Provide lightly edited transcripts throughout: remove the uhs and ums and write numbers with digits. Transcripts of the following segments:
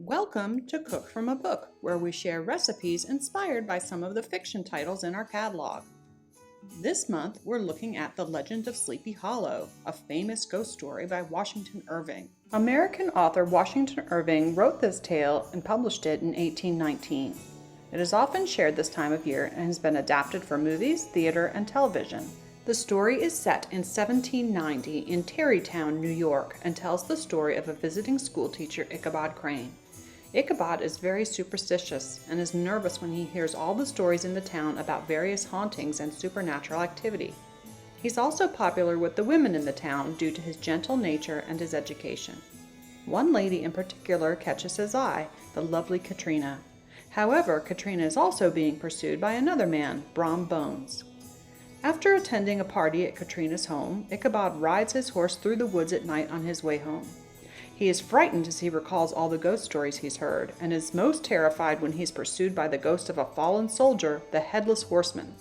Welcome to Cook from a Book, where we share recipes inspired by some of the fiction titles in our catalog. This month, we're looking at The Legend of Sleepy Hollow, a famous ghost story by Washington Irving. American author Washington Irving wrote this tale and published it in 1819. It is often shared this time of year and has been adapted for movies, theater, and television. The story is set in 1790 in Tarrytown, New York, and tells the story of a visiting schoolteacher, Ichabod Crane. Ichabod is very superstitious and is nervous when he hears all the stories in the town about various hauntings and supernatural activity. He's also popular with the women in the town due to his gentle nature and his education. One lady in particular catches his eye, the lovely Katrina. However, Katrina is also being pursued by another man, Brom Bones. After attending a party at Katrina's home, Ichabod rides his horse through the woods at night on his way home. He is frightened as he recalls all the ghost stories he's heard, and is most terrified when he's pursued by the ghost of a fallen soldier, the Headless Horseman.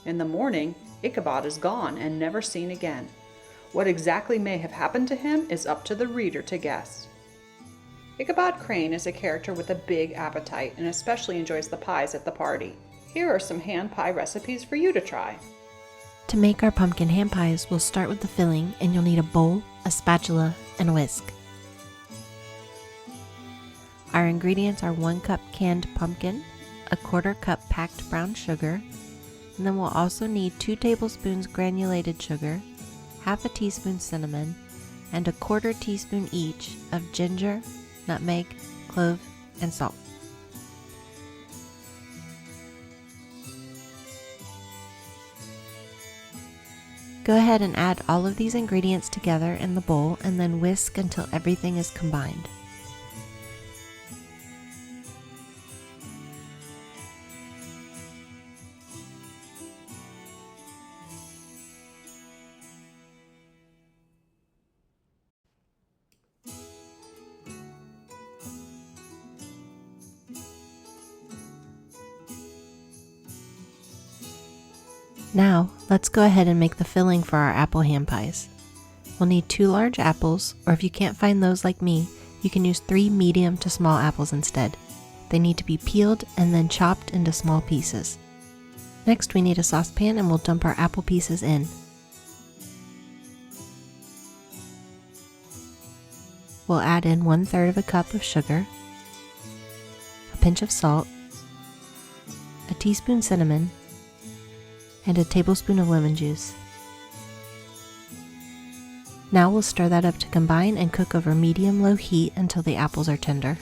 In the morning, Ichabod is gone and never seen again. What exactly may have happened to him is up to the reader to guess. Ichabod Crane is a character with a big appetite and especially enjoys the pies at the party. Here are some hand pie recipes for you to try. To make our pumpkin hand pies, we'll start with the filling, and you'll need a bowl, a spatula, and a whisk. Our ingredients are 1 cup canned pumpkin, a 1/4 cup packed brown sugar, and then we'll also need 2 tablespoons granulated sugar, 1/2 teaspoon cinnamon, and 1/4 teaspoon each of ginger, nutmeg, clove, and salt. Go ahead and add all of these ingredients together in the bowl and then whisk until everything is combined. Now, let's go ahead and make the filling for our apple hand pies. We'll need 2 large apples, or if you can't find those like me, you can use 3 medium to small apples instead. They need to be peeled and then chopped into small pieces. Next, we need a saucepan and we'll dump our apple pieces in. We'll add in 1/3 cup of sugar, a pinch of salt, a teaspoon cinnamon, and a tablespoon of lemon juice. Now we'll stir that up to combine and cook over medium-low heat until the apples are tender.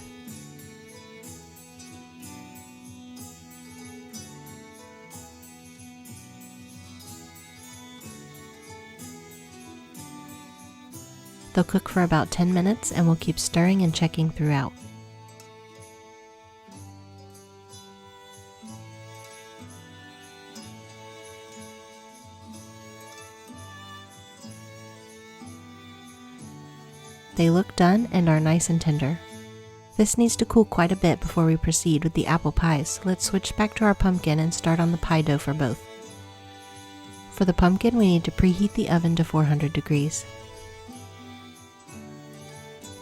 They'll cook for about 10 minutes and we'll keep stirring and checking throughout. They look done and are nice and tender. This needs to cool quite a bit before we proceed with the apple pies, so let's switch back to our pumpkin and start on the pie dough for both. For the pumpkin, we need to preheat the oven to 400 degrees.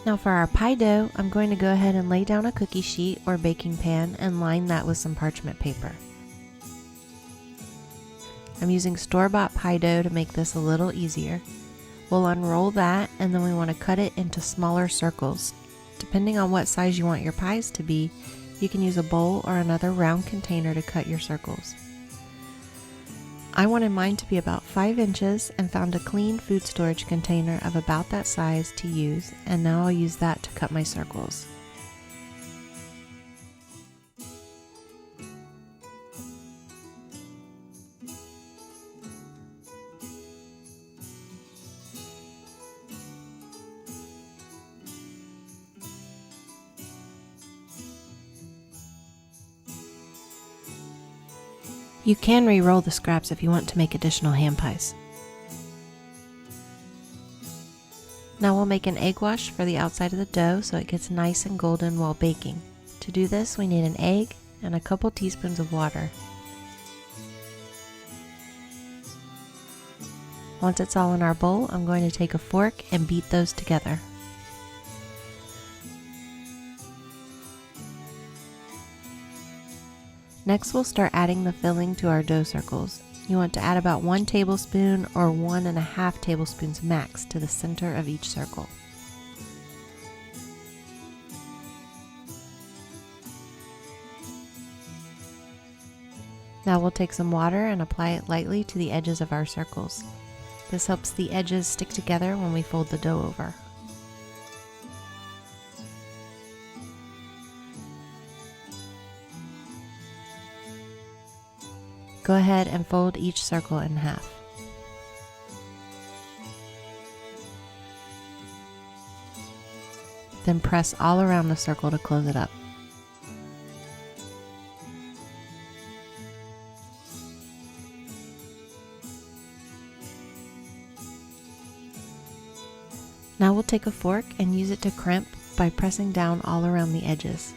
Now for our pie dough, I'm going to go ahead and lay down a cookie sheet or baking pan and line that with some parchment paper. I'm using store-bought pie dough to make this a little easier. We'll unroll that, and then we want to cut it into smaller circles. Depending on what size you want your pies to be, you can use a bowl or another round container to cut your circles. I wanted mine to be about 5 inches and found a clean food storage container of about that size to use, and now I'll use that to cut my circles. You can re-roll the scraps if you want to make additional hand pies. Now we'll make an egg wash for the outside of the dough so it gets nice and golden while baking. To do this, we need an egg and a couple teaspoons of water. Once it's all in our bowl, I'm going to take a fork and beat those together. Next, we'll start adding the filling to our dough circles. You want to add about 1 tablespoon or 1.5 tablespoons max to the center of each circle. Now we'll take some water and apply it lightly to the edges of our circles. This helps the edges stick together when we fold the dough over. Go ahead and fold each circle in half. Then press all around the circle to close it up. Now we'll take a fork and use it to crimp by pressing down all around the edges.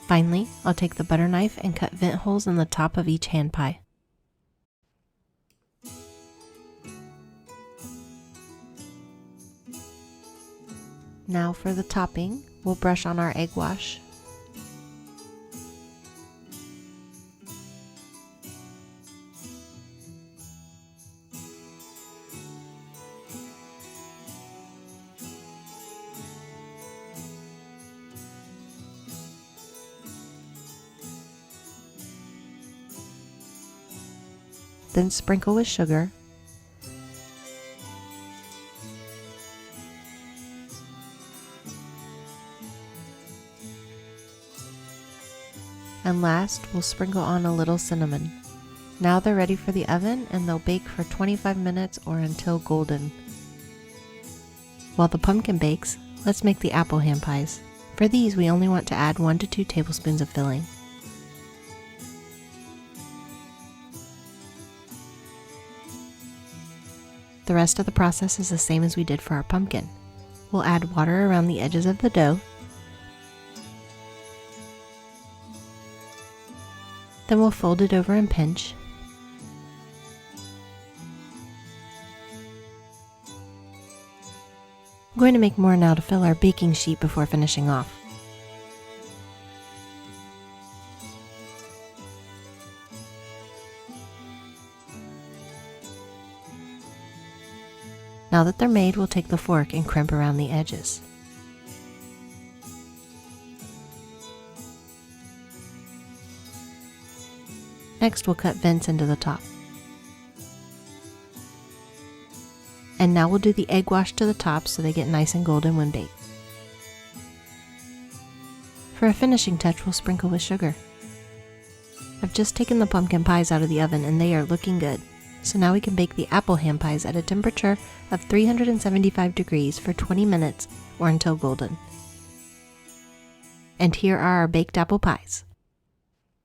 Finally, I'll take the butter knife and cut vent holes in the top of each hand pie. Now for the topping, we'll brush on our egg wash. Then sprinkle with sugar. And last, we'll sprinkle on a little cinnamon. Now they're ready for the oven and they'll bake for 25 minutes or until golden. While the pumpkin bakes, let's make the apple hand pies. For these, we only want to add 1 to 2 tablespoons of filling. The rest of the process is the same as we did for our pumpkin. We'll add water around the edges of the dough. Then we'll fold it over and pinch. I'm going to make more now to fill our baking sheet before finishing off. Now that they're made, we'll take the fork and crimp around the edges. Next, we'll cut vents into the top. And now we'll do the egg wash to the top so they get nice and golden when baked. For a finishing touch, we'll sprinkle with sugar. I've just taken the pumpkin pies out of the oven and they are looking good. So now we can bake the apple hand pies at a temperature of 375 degrees for 20 minutes or until golden. And here are our baked apple pies.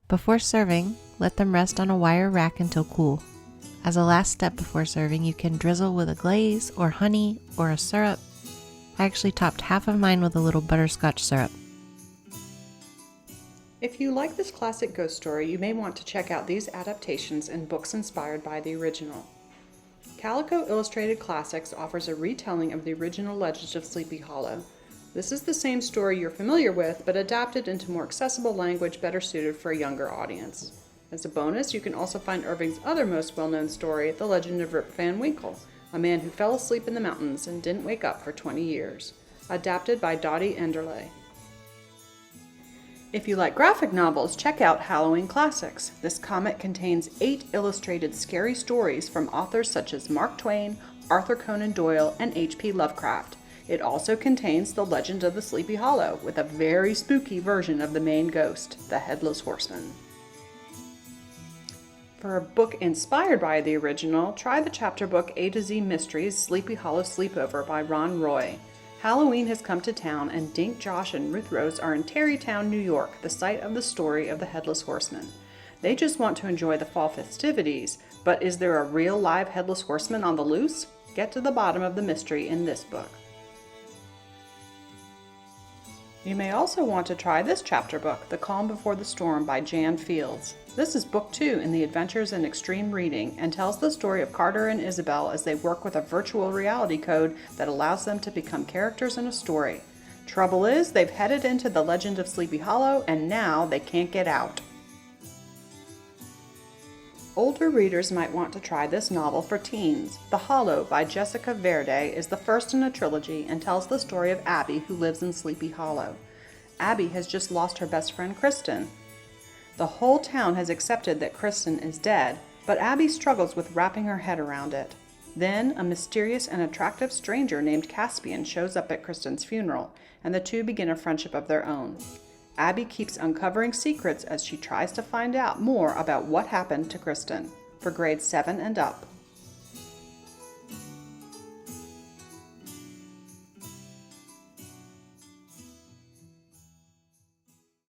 Before serving, let them rest on a wire rack until cool. As a last step before serving, you can drizzle with a glaze or honey or a syrup. I actually topped half of mine with a little butterscotch syrup. If you like this classic ghost story, you may want to check out these adaptations in books inspired by the original. Calico Illustrated Classics offers a retelling of the original Legends of Sleepy Hollow. This is the same story you're familiar with, but adapted into more accessible language better suited for a younger audience. As a bonus, you can also find Irving's other most well-known story, The Legend of Rip Van Winkle, a man who fell asleep in the mountains and didn't wake up for 20 years, adapted by Dottie Enderle. If you like graphic novels, check out Halloween Classics. This comic contains 8 illustrated scary stories from authors such as Mark Twain, Arthur Conan Doyle, and H.P. Lovecraft. It also contains The Legend of the Sleepy Hollow, with a very spooky version of the main ghost, the Headless Horseman. For a book inspired by the original, try the chapter book A to Z Mysteries Sleepy Hollow Sleepover by Ron Roy. Halloween has come to town, and Dink, Josh, and Ruth Rose are in Tarrytown, New York, the site of the story of the Headless Horseman. They just want to enjoy the fall festivities, but is there a real live Headless Horseman on the loose? Get to the bottom of the mystery in this book. You may also want to try this chapter book, The Calm Before the Storm by Jan Fields. This is book 2 in the Adventures in Extreme Reading and tells the story of Carter and Isabel as they work with a virtual reality code that allows them to become characters in a story. Trouble is, they've headed into the legend of Sleepy Hollow and now they can't get out. Older readers might want to try this novel for teens. The Hollow by Jessica Verde is the first in a trilogy and tells the story of Abby, who lives in Sleepy Hollow. Abby has just lost her best friend Kristen. The whole town has accepted that Kristen is dead, but Abby struggles with wrapping her head around it. Then, a mysterious and attractive stranger named Caspian shows up at Kristen's funeral, and the two begin a friendship of their own. Abby keeps uncovering secrets as she tries to find out more about what happened to Kristen. For grades 7 and up.